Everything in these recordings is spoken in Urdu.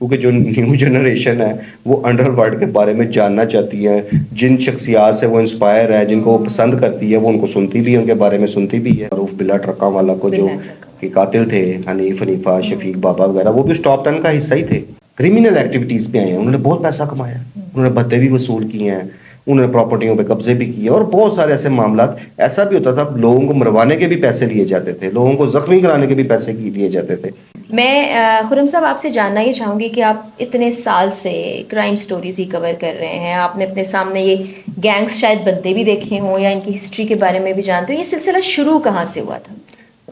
کیونکہ جو نیو جنریشن ہے وہ انڈر ورلڈ کے بارے میں جاننا چاہتی ہے، جن شخصیات سے وہ انسپائر ہے، جن کو وہ پسند کرتی ہے، وہ ان کو سنتی بھی ہے، ان کے بارے میں سنتی بھی ہے۔ معروف بلا ٹرکاں والا کو جو کہ قاتل تھے، حنیفہ شفیق بابا وغیرہ، وہ بھی اس ٹاپ 10 کا حصہ ہی تھے۔ کرمنل ایکٹیویٹیز پہ آئے ہیں، انہوں نے بہت پیسہ کمایا، انہوں نے بھتے بھی وصول کیے ہیں، انہوں نے پراپرٹیوں پہ قبضے بھی کیے، اور بہت سارے ایسے معاملات۔ ایسا بھی ہوتا تھا لوگوں کو مروانے کے بھی پیسے لیے جاتے تھے، لوگوں کو زخمی کرانے کے بھی پیسے لیے جاتے تھے۔ میں خرم صاحب آپ سے جاننا یہ چاہوں گی کہ آپ اتنے سال سے کرائم سٹوریز ہی کور کر رہے ہیں، آپ نے اپنے سامنے یہ گینگز شاید بنتے بھی دیکھے ہوں یا ان کی ہسٹری کے بارے میں بھی جانتے ہو، یہ سلسلہ شروع کہاں سے ہوا تھا؟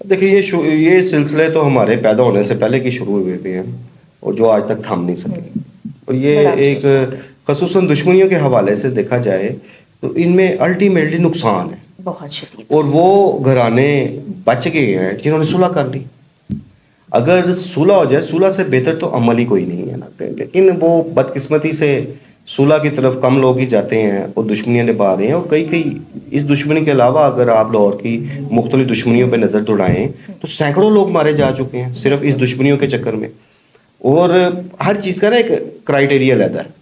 دیکھیں یہ سلسلے تو ہمارے پیدا ہونے سے پہلے کی شروع ہوئے تھے ہیں، اور جو آج تک تھم نہیں سکے۔ اور یہ ایک خصوصاً دشمنیوں کے حوالے سے دیکھا جائے تو ان میں الٹیمیٹلی نقصان ہے بہت شدید، اور وہ گھرانے بچ گئے ہیں جنہوں نے صلح کر لی۔ اگر صلح ہو جائے، صلح سے بہتر تو عمل ہی کوئی نہیں ہے نا، لیکن وہ بدقسمتی سے صلح کی طرف کم لوگ ہی جاتے ہیں اور دشمنیاں نبھا رہے ہیں۔ اور کئی اس دشمنی کے علاوہ اگر آپ لاہور کی مختلف دشمنیوں پہ نظر دوڑائیں تو سینکڑوں لوگ مارے جا چکے ہیں صرف اس دشمنیوں کے چکر میں۔ اور ہر چیز کا نا ایک کرائٹیریا رہتا ہے۔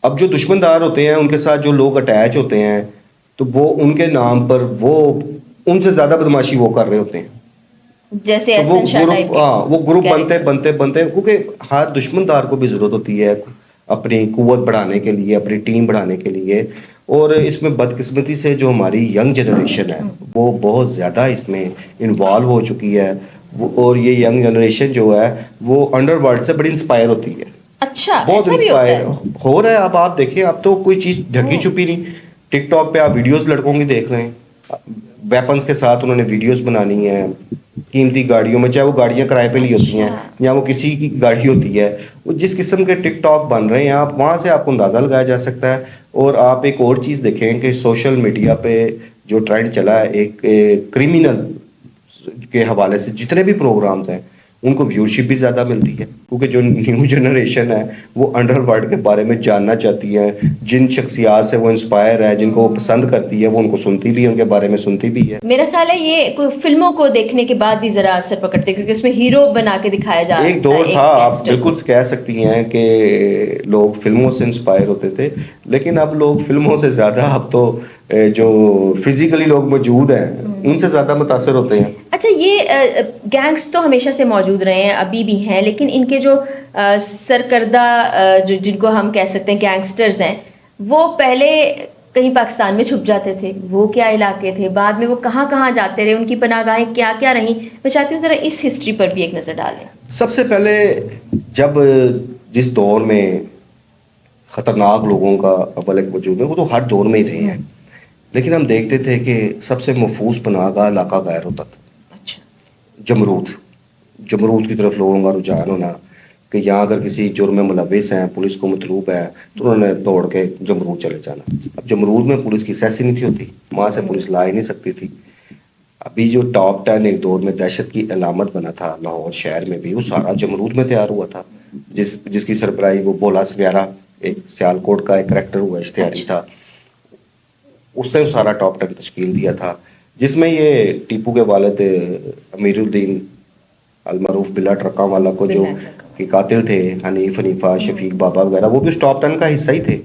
اب جو دشمن دار ہوتے ہیں ان کے ساتھ جو لوگ اٹیچ ہوتے ہیں تو وہ ان کے نام پر وہ ان سے زیادہ بدماشی وہ کر رہے ہوتے ہیں، جیسے تو وہ گروپ بنتے کیونکہ ہر دشمن دار کو بھی ضرورت ہوتی ہے اپنی قوت بڑھانے کے لیے، اپنی ٹیم بڑھانے کے لیے۔ اور اس میں بدقسمتی سے جو ہماری ینگ جنریشن ہے وہ بہت زیادہ اس میں انوالو ہو چکی ہے، اور یہ ینگ جنریشن جو ہے وہ انڈر ورلڈ سے بڑی انسپائر ہوتی ہے۔ اچھا، بہت انسپائر ہو رہا ہے۔ اب آپ دیکھیں، اب تو کوئی چیز ڈھکی چھپی نہیں۔ ٹک ٹاک پہ آپ ویڈیوز لڑکوں کی دیکھ رہے ہیں، ویپنز کے ساتھ انہوں نے ویڈیوز بنانی ہے، قیمتی گاڑیوں میں، چاہے وہ گاڑیاں کرائے پہ لی ہوتی ہیں یا وہ کسی کی گاڑی ہوتی ہے، وہ جس قسم کے ٹک ٹاک بن رہے ہیں آپ وہاں سے آپ کو اندازہ لگایا جا سکتا ہے۔ اور آپ ایک اور چیز دیکھیں کہ سوشل میڈیا پہ جو ٹرینڈ چلا ہے ایک کرمنل کے حوالے سے جتنے بھی پروگرامز ہیں ان کو ویورشپ بھی زیادہ ملتی ہے، کیونکہ جو نیو جنریشن ہے وہ انڈر ورلڈ کے بارے میں جاننا چاہتی ہے، جن شخصیات سے وہ انسپائر ہے، جن کو وہ پسند کرتی ہے، وہ ان کو سنتی بھی ہے، ان کے بارے میں سنتی بھی ہے۔ میرا خیال ہے یہ کوئی فلموں کو دیکھنے کے بعد بھی ذرا اثر پکڑتے کیونکہ اس میں ہیرو بنا کے دکھایا جا رہا ہے۔ ایک دور تھا، آپ بالکل کہہ سکتی ہیں کہ لوگ فلموں سے انسپائر ہوتے تھے، لیکن اب لوگ فلموں سے زیادہ اب تو جو فزیکلی لوگ موجود ہیں ان سے زیادہ متاثر ہوتے ہیں۔ اچھا، یہ گینگز تو ہمیشہ سے موجود رہے ہیں، ابھی بھی ہیں، لیکن ان کے جو سرکردہ جن کو ہم کہہ سکتے ہیں گینگسٹرز ہیں، وہ پہلے کہیں پاکستان میں چھپ جاتے تھے، وہ کیا علاقے تھے، بعد میں وہ کہاں کہاں جاتے رہے، ان کی پناہ گاہیں کیا کیا رہیں۔ میں چاہتی ہوں ذرا اس ہسٹری پر بھی ایک نظر ڈالیں۔ سب سے پہلے جب جس دور میں خطرناک لوگوں کا عمل ایک وجود ہے، وہ تو ہر دور میں ہی رہے ہیں، لیکن ہم دیکھتے تھے کہ سب سے محفوظ پناہ گاہ علاقہ غیر ہوتا تھا۔ اچھا، جمرود کی طرف لوگوں کا رجحان ہونا کہ یہاں اگر کسی جرم میں ملوث ہیں، پولیس کو مطلوب ہے، تو انہوں نے دوڑ کے جمرود چلے جانا۔ اب جمرود میں پولیس کی سیسی نہیں تھی، وہاں سے پولیس لا ہی نہیں سکتی تھی۔ ابھی جو ٹاپ 10 ایک دور میں دہشت کی علامت بنا تھا لاہور شہر میں بھی، وہ سارا جمرود میں تیار ہوا تھا، جس کی سربراہی وہ بولا سویرا، ایک سیالکوٹ کا ایک کریکٹر ہوا، اشتہاری تھا، اس نے سارا ٹاپ 10 تشکیل دیا تھا، جس میں یہ ٹیپو کے والد امیر الدین المعروف بلا ٹرکاں والا کو جو کہ قاتل تھے، حنیفہ شفیق بابا وغیرہ، وہ بھی اس ٹاپ 10 کا حصہ ہی تھے۔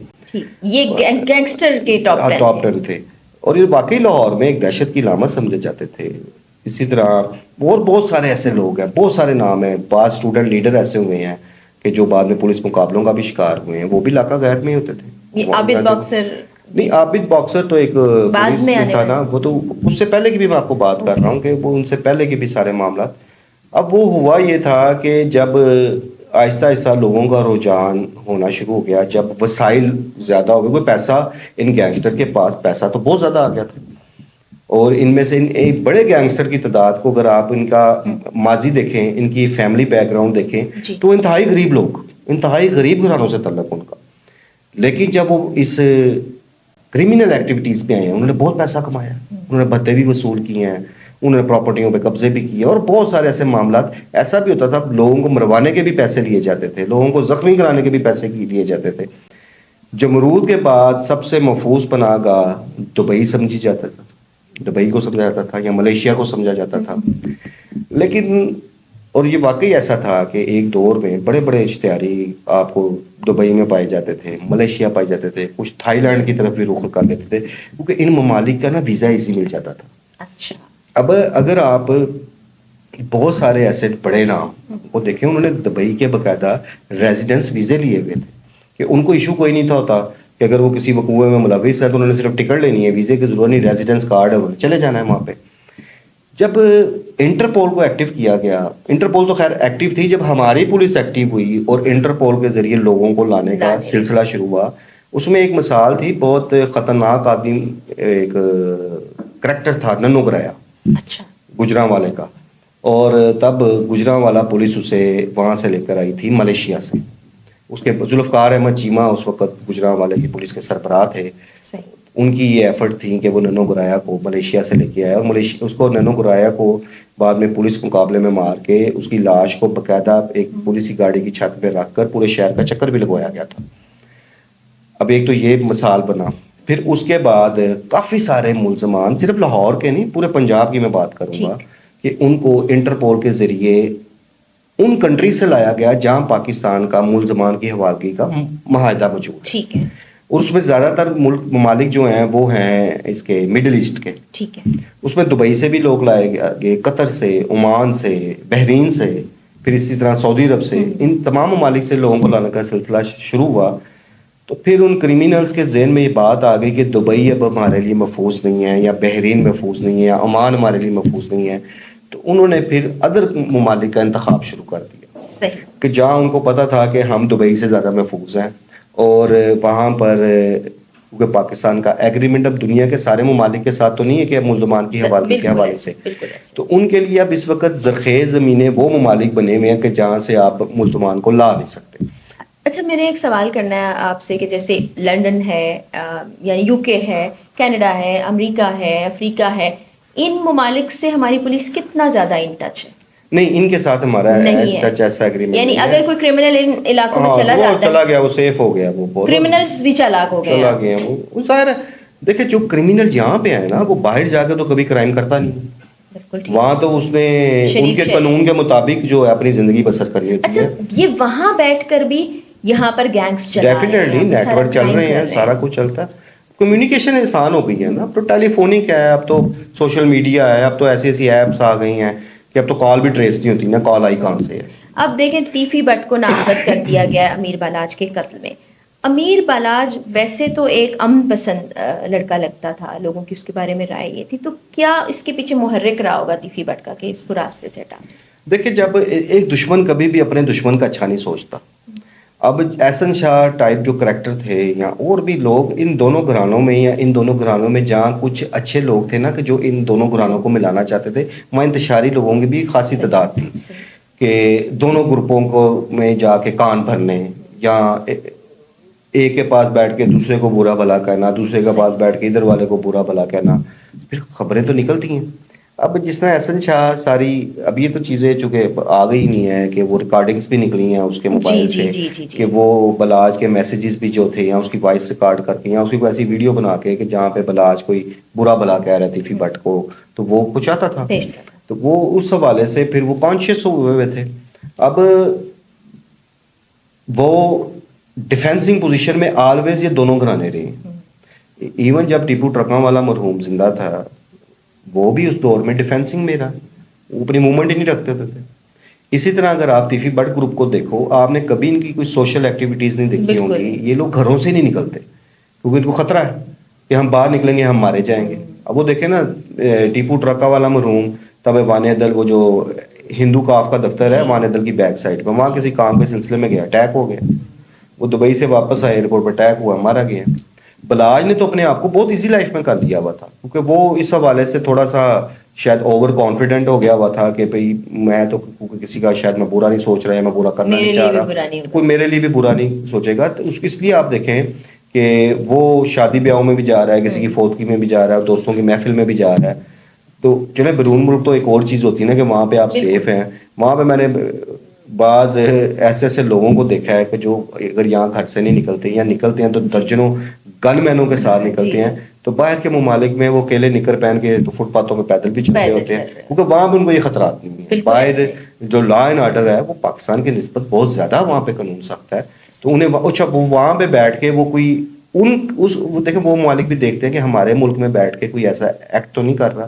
یہ گینگسٹر کے ٹاپ 10 تھے، اور یہ واقعی لاہور میں ایک دہشت کی علامت سمجھے جاتے تھے۔ اسی طرح اور بہت سارے ایسے لوگ ہیں، بہت سارے نام ہیں، بعض اسٹوڈنٹ لیڈر ایسے ہوئے ہیں کہ جو بعد میں پولیس مقابلوں کا بھی شکار ہوئے ہیں، وہ بھی علاقہ غیر میں ہی ہوتے تھے۔ عابد باکسر نہیں، عابد باکسر تو ایک پولیس میں تھا نا، وہ تو اس سے پہلے کی بھی میں آپ کو بات کر رہا ہوں کہ وہ ان سے پہلے کے بھی سارے معاملات۔ اب وہ ہوا یہ تھا کہ جب آہستہ آہستہ لوگوں کا رجحان ہونا شروع ہو گیا، جب وسائل زیادہ ہو گئے، کوئی پیسہ ان گینگسٹر کے پاس پیسہ تو بہت زیادہ آ گیا تھا، اور ان میں سے ایک بڑے گینگسٹر کی تعداد کو اگر آپ ان کا ماضی دیکھیں، ان کی فیملی بیک گراؤنڈ دیکھیں تو انتہائی غریب لوگ، انتہائی غریب گھرانوں سے تعلق ان کا، لیکن جب وہ اس کرمنل ایکٹیویٹیز پہ آئے ہیں انہوں نے بہت پیسہ کمایا، انہوں نے بھتے بھی وصول کیے ہیں، انہوں نے پراپرٹیوں پہ قبضے بھی کیے، اور بہت سارے ایسے معاملات۔ ایسا بھی ہوتا تھا لوگوں کو مروانے کے بھی پیسے لیے جاتے تھے، لوگوں کو زخمی کرانے کے بھی پیسے لیے جاتے تھے۔ جمرود کے بعد سب سے محفوظ پناہ گاہ دبئی سمجھی جاتا تھا، دبئی کو سمجھا جاتا تھا یا ملیشیا کو سمجھا جاتا تھا، لیکن اور یہ واقعی ایسا تھا کہ ایک دور میں بڑے بڑے اشتہاری آپ کو دبئی میں پائے جاتے تھے، ملیشیا پائے جاتے تھے، کچھ تھائی لینڈ کی طرف بھی رخ کر لیتے تھے، کیونکہ ان ممالک کا نا ویزا ایزی مل جاتا تھا. اچھا. اب اگر آپ بہت سارے ایسے بڑے نام کو دیکھیں، انہوں نے دبئی کے باقاعدہ ریزیڈنس ویزے لیے ہوئے تھے کہ ان کو ایشو کوئی نہیں تھا ہوتا کہ اگر وہ کسی وقوعے میں ملوث ہے تو انہوں نے صرف ٹکٹ لینی ہے، ویزے کی ضرورت نہیں، ریزیڈنس کارڈ ہے، انہوں نے چلے جانا ہے وہاں پہ. جب انٹرپول کو ایکٹیو کیا گیا، انٹرپول تو خیر ایکٹیو تھی، جب ہماری پولیس ایکٹیو ہوئی اور انٹرپول کے ذریعے لوگوں کو لانے کا سلسلہ شروع ہوا، اس میں ایک مثال تھی، بہت خطرناک آدمی، ایک کریکٹر تھا ننو گرایا، اچھا. گجرانوالے کا. اور تب گجرانوالا پولیس اسے وہاں سے لے کر آئی تھی ملیشیا سے. اس کے ذوالفقار احمد چیمہ اس وقت گجرانوالے کی پولیس کے سربراہ تھے. صحیح. ان کی یہ ایفرٹ تھی کہ وہ ننو گرایا کو ملیشیا سے لے کے آیا، اور اس کو ننو گرایا کو بعد میں پولیس مقابلے میں مار کے اس کی لاش کو باقاعدہ ایک پولیس کی گاڑی کی چھت پہ رکھ کر پورے شہر کا چکر بھی لگوایا گیا تھا. اب ایک تو یہ مثال بنا. پھر اس کے بعد کافی سارے ملزمان، صرف لاہور کے نہیں، پورے پنجاب کی میں بات کروں گا، کہ ان کو انٹرپول کے ذریعے ان کنٹری سے لایا گیا جہاں پاکستان کا ملزمان کی حوالگی کا معاہدہ موجود ہے. ٹھیک ہے. اور اس میں زیادہ تر ممالک جو ہیں وہ ہیں اس کے مڈل ایسٹ کے. ٹھیک ہے. اس میں دبئی سے بھی لوگ لائے گئے، قطر سے، عمان سے، بحرین سے، پھر اسی طرح سعودی عرب سے، ان تمام ممالک سے لوگوں کو لانے کا سلسلہ شروع ہوا. تو پھر ان کرمینلز کے ذہن میں یہ بات آ گئی کہ دبئی اب ہمارے لیے محفوظ نہیں ہے، یا بحرین محفوظ نہیں ہے، یا عمان ہمارے لیے محفوظ نہیں ہے. تو انہوں نے پھر ادر ممالک کا انتخاب شروع کر دیا. صحیح. کہ جہاں ان کو پتہ تھا کہ ہم دبئی سے زیادہ محفوظ ہیں، اور وہاں پر کیونکہ پاکستان کا ایگریمنٹ اب دنیا کے سارے ممالک کے ساتھ تو نہیں ہے کہ ملزمان کی حوالگی کے حوالے سے، تو ان کے لیے اب اس وقت زرخیز زمینیں وہ ممالک بنے ہوئے ہیں کہ جہاں سے آپ ملزمان کو لا نہیں سکتے. اچھا، میں نے ایک سوال کرنا ہے آپ سے کہ جیسے لنڈن ہے، یعنی یو کے ہے، کینیڈا ہے، امریکہ ہے، افریقہ ہے، ان ممالک سے ہماری پولیس کتنا زیادہ ان ٹچ ہے؟ نہیں، ان کے ساتھ ہمارا ایسا ایگریمنٹ، یعنی اگر کوئی کرمنل ان علاقوں میں چلا جاتا ہے، چلا گیا، وہ سیف ہو گیا، وہ کرمنلز بھی چالاک ہو گئے، چلا گیا وہ ظاہر ہے. دیکھیں جو کرمنل یہاں پہ آئے نا، وہ باہر جا کے تو کبھی کرائم کرتا نہیں. وہاں تو اس نے ان کے قانون کے مطابق جو ہے اپنی زندگی بسر کری ہوتی ہے. اچھا، یہ وہاں بیٹھ کر بھی یہاں پر گینگز چل رہے ہیں، ڈیفینیٹلی نیٹ ورک چل رہے ہیں، سارا کچھ چلتا ہے. کمیونیکیشن آسان ہو گئی ہے نا، اب تو ٹیلی فونک ہے، اب تو سوشل میڈیا ہے، اب تو ایسی ایسی ایپس آ گئی ہیں کہ اب تو کال بھی ٹریس نہیں ہوتی نا، کال آئی کہاں سے ہے. اب دیکھیں تیفی بٹ کو نامزد کر دیا گیا ہے امیر بالاج کے قتل میں. امیر بالاج ویسے تو ایک امن پسند لڑکا لگتا تھا، لوگوں کی اس کے بارے میں رائے یہ تھی، تو کیا اس کے پیچھے محرک رہا ہوگا تیفی بٹ کا کہ اس کو راستے سے ہٹا؟ دیکھیں جب ایک دشمن کبھی بھی اپنے دشمن کا اچھا نہیں سوچتا. اب احسن شاہ ٹائپ جو کریکٹر تھے یا اور بھی لوگ ان دونوں گھرانوں میں، یا ان دونوں گھرانوں میں جہاں کچھ اچھے لوگ تھے نا کہ جو ان دونوں گھرانوں کو ملانا چاہتے تھے، وہاں انتشاری لوگوں کی بھی خاصی تعداد تھی کہ دونوں گروپوں کو میں جا کے کان بھرنے، یا ایک کے پاس بیٹھ کے دوسرے کو برا بھلا کہنا، دوسرے کے پاس بیٹھ کے ادھر والے کو برا بھلا کہنا، پھر خبریں تو نکلتی ہیں. اب جس میں احسن شاہ ساری، اب یہ تو چیزیں چونکہ آ گئی نہیں ہے کہ وہ ریکارڈنگز بھی نکلی ہیں اس کے موبائل سے، کہ وہ بلاج کے میسیجز بھی جو تھے، یا اس کی وائس ریکارڈ کر کے، یا اس کی کوئی ایسی ویڈیو بنا کے کہ جہاں پہ بلاج کوئی برا بھلا کہہ رہا تھی فی بٹ کو، تو وہ پہنچاتا تھا. تو وہ اس حوالے سے پھر وہ کانشیس ہوئے ہوئے تھے. اب وہ ڈیفینسنگ پوزیشن میں آلویز یہ دونوں گھرانے رہے ہیں. ایون جب ٹیپو ٹرکاں والا مرحوم زندہ تھا، وہ بھی اس دور میں ڈیفینسنگ میں رہا، وہ اپنی موومنٹ ہی نہیں رکھتے تھے. اسی طرح اگر آپ تیفی بٹ گروپ کو دیکھو، آپ نے کبھی ان کی کوئی سوشل ایکٹیویٹیز نہیں دیکھی ہوں گی. یہ لوگ گھروں سے نہیں نکلتے کیونکہ ان کو خطرہ ہے کہ ہم باہر نکلیں گے ہم مارے جائیں گے. اب وہ دیکھیں نا، ٹیپو ٹرکا والا مرحوم تب وانی دل، وہ جو ہندو کاف کا دفتر ہے وانی دل کی بیک سائڈ پہ، وہاں کسی کام کے سلسلے میں گیا، اٹیک ہو گیا. وہ دبئی سے واپس آئے، ایئرپورٹ پہ اٹیک ہوا، مارا گیا. بلاج نے تو اپنے آپ کو بہت ایزی لائف میں کر لیا ہوا تھا، کیونکہ وہ اس حوالے سے تھوڑا سا شاید اوور کانفیڈنٹ ہو گیا ہوا تھا کہ بھئی میں تو کسی کا شاید میں برا نہیں سوچ رہا ہے، میں برا کرنا نہیں چاہ رہا، کوئی میرے لیے بھی برا نہیں سوچے گا. تو اس لیے آپ دیکھیں کہ وہ شادی بیاہوں میں بھی جا رہا ہے، کسی کی فوتگی میں بھی جا رہا ہے، دوستوں کی محفل میں بھی جا رہا ہے. تو چلے بیرون ملک تو ایک اور چیز ہوتی ہے نا کہ وہاں پہ آپ سیف ہیں. وہاں پہ میں نے بعض ایسے ایسے لوگوں کو دیکھا ہے کہ جو اگر یہاں گھر سے نہیں نکلتے یا نکلتے ہیں تو درجنوں گن مینوں کے ساتھ نکلتے ہیں تو باہر کے ممالک میں وہ کیلے نکر پہن کے تو فٹ پاتھوں پہ پیدل بھی چل رہے ہوتے ہیں, کیونکہ وہاں پہ ان کو یہ خطرات نہیں ہیں. باہر جو لا اینڈ آرڈر ہے وہ پاکستان کی نسبت بہت زیادہ وہاں پہ قانون سخت ہے. تو انہیں اچھا وہ وہاں پہ بیٹھ کے وہ کوئی دیکھیں وہ ممالک بھی دیکھتے ہیں کہ ہمارے ملک میں بیٹھ کے کوئی ایسا ایکٹ تو نہیں کر رہا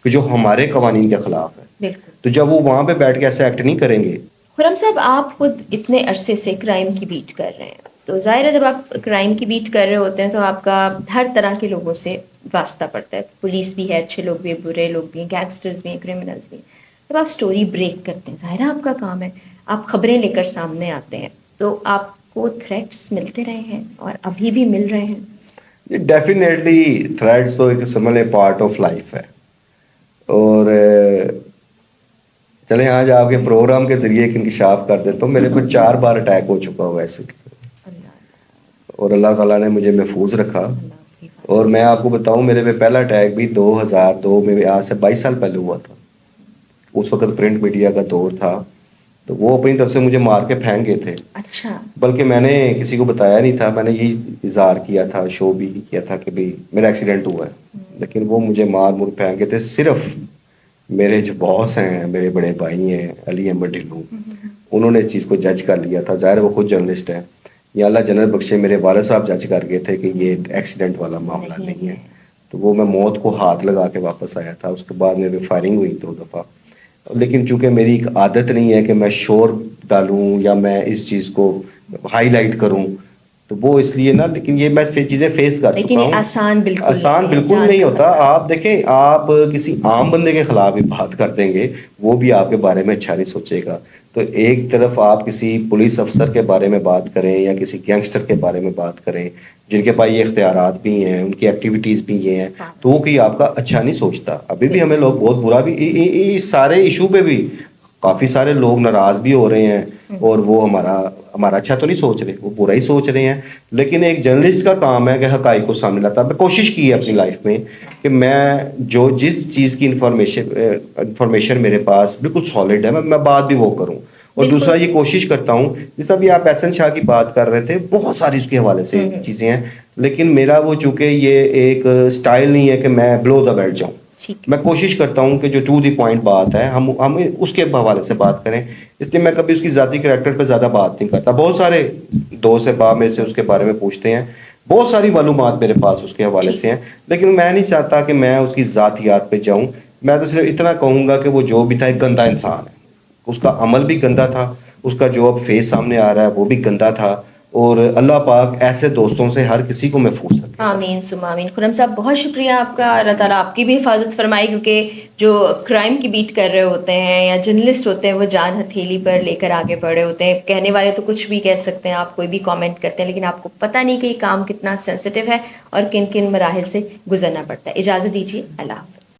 کہ جو ہمارے قوانین کے خلاف ہے. تو جب وہ وہاں پہ بیٹھ کے ایسا ایکٹ نہیں کریں گے. خرم صاحب, آپ خود اتنے عرصے سے کرائم کی بیٹ کر رہے ہیں, تو ظاہر ہے جب آپ کرائم کی بیٹ کر رہے ہوتے ہیں تو آپ کا ہر طرح کے لوگوں سے واسطہ پڑتا ہے. پولیس بھی ہے, اچھے لوگ بھی ہیں, برے لوگ بھی ہیں, گینگسٹرز بھی ہیں, کرمنلز بھی ہیں. جب آپ سٹوری بریک کرتے ہیں, ظاہر ہے آپ کا کام ہے, آپ خبریں لے کر سامنے آتے ہیں, تو آپ کو تھریٹس ملتے رہے ہیں اور ابھی بھی مل رہے ہیں؟ ڈیفینیٹلی تھریٹس تو ایک سمجھ لیں پارٹ آف لائف ہے. اور چلیں آج آپ کے پروگرام کے ذریعے ایک انکشاف کر دیتا ہوں. میرے پر 4 بار اٹیک ہو چکا ہوا ایسے, اور اللہ تعالیٰ نے مجھے محفوظ رکھا. اور میں آپ کو بتاؤں, میرے پہ پہلا اٹیک بھی 2002 میں, آج سے 22 سال پہلے ہوا تھا. اس وقت پرنٹ میڈیا کا دور تھا, تو وہ اپنی طرف سے مجھے مار کے پھینک گئے تھے. اچھا. بلکہ میں نے کسی کو بتایا نہیں تھا, میں نے یہی اظہار کیا تھا, شو بھی کیا تھا کہ بھئی میرا ایکسیڈنٹ ہوا ہے. لیکن وہ مجھے مار پھینک گئے تھے. صرف میرے جو باس ہیں, میرے بڑے بھائی ہیں علی احمد ڈھلو, انہوں نے اس چیز کو جج کر لیا تھا. ظاہر وہ خود جرنلسٹ ہیں, یا اللہ جنت بخشے میرے والد صاحب جج کر گئے تھے کہ یہ ایکسیڈنٹ والا معاملہ نہیں ہے. تو وہ میں موت کو ہاتھ لگا کے واپس آیا تھا. اس کے بعد میرے فائرنگ ہوئی 2 دفعہ. لیکن چونکہ میری ایک عادت نہیں ہے کہ میں شور ڈالوں یا میں اس چیز کو ہائی لائٹ کروں, تو وہ اس لیے نا, لیکن یہ میں چیزیں فیس کر چکا ہوں. آسان بالکل نہیں ہوتا. آپ دیکھیں, آپ کسی عام بندے کے خلاف بھی بات کر دیں گے, وہ بھی آپ کے بارے میں اچھا نہیں سوچے گا. تو ایک طرف آپ کسی پولیس افسر کے بارے میں بات کریں یا کسی گینگسٹر کے بارے میں بات کریں جن کے پاس یہ اختیارات بھی ہیں, ان کی ایکٹیویٹیز بھی یہ ہیں, تو وہ کوئی آپ کا اچھا نہیں سوچتا. ابھی بھی ہمیں لوگ بہت برا بھی, اس سارے ایشو پہ بھی کافی سارے لوگ ناراض بھی ہو رہے ہیں, اور وہ ہمارا اچھا تو نہیں سوچ رہے, وہ برا ہی سوچ رہے ہیں. لیکن ایک جرنلسٹ کا کام ہے کہ حقائق کو سامنے لاتا. میں کوشش کی ہے اپنی لائف میں کہ میں جس چیز کی انفارمیشن میرے پاس بالکل سالڈ ہے, میں بات بھی وہ کروں. اور دوسرا یہ کوشش کرتا ہوں, جیسا ابھی آپ احسن شاہ کی بات کر رہے تھے, بہت ساری اس کے حوالے سے چیزیں ہیں, لیکن میرا وہ چونکہ یہ ایک سٹائل نہیں ہے کہ میں بلو دا بیلٹ جاؤں. میں کوشش کرتا ہوں کہ جو ٹو دی پوائنٹ بات ہے ہم اس کے حوالے سے بات کریں. اس لیے میں کبھی اس کی ذاتی کریکٹر پہ زیادہ بات نہیں کرتا. بہت سارے دوست احباب میں سے اس کے بارے میں پوچھتے ہیں, بہت ساری معلومات میرے پاس اس کے حوالے سے ہیں, لیکن میں نہیں چاہتا کہ میں اس کی ذاتیات پہ جاؤں. میں تو صرف اتنا کہوں گا کہ وہ جو بھی تھا ایک گندا انسان ہے, اس کا عمل بھی گندا تھا, اس کا جو اب فیس سامنے آ رہا ہے وہ بھی گندا تھا. اور اللہ پاک ایسے دوستوں سے ہر کسی کو محفوظ رکھے. آمین ثم آمین. خرم صاحب بہت شکریہ آپ کا, اللہ تعالیٰ آپ کی بھی حفاظت فرمائے, کیونکہ جو کرائم کی بیٹ کر رہے ہوتے ہیں یا جرنلسٹ ہوتے ہیں وہ جان ہتھیلی پر لے کر آگے بڑھے ہوتے ہیں. کہنے والے تو کچھ بھی کہہ سکتے ہیں, آپ کوئی بھی کامنٹ کرتے ہیں, لیکن آپ کو پتہ نہیں کہ یہ کام کتنا سینسٹیو ہے اور کن کن مراحل سے گزرنا پڑتا ہے. اجازت دیجیے, اللہ حافظ.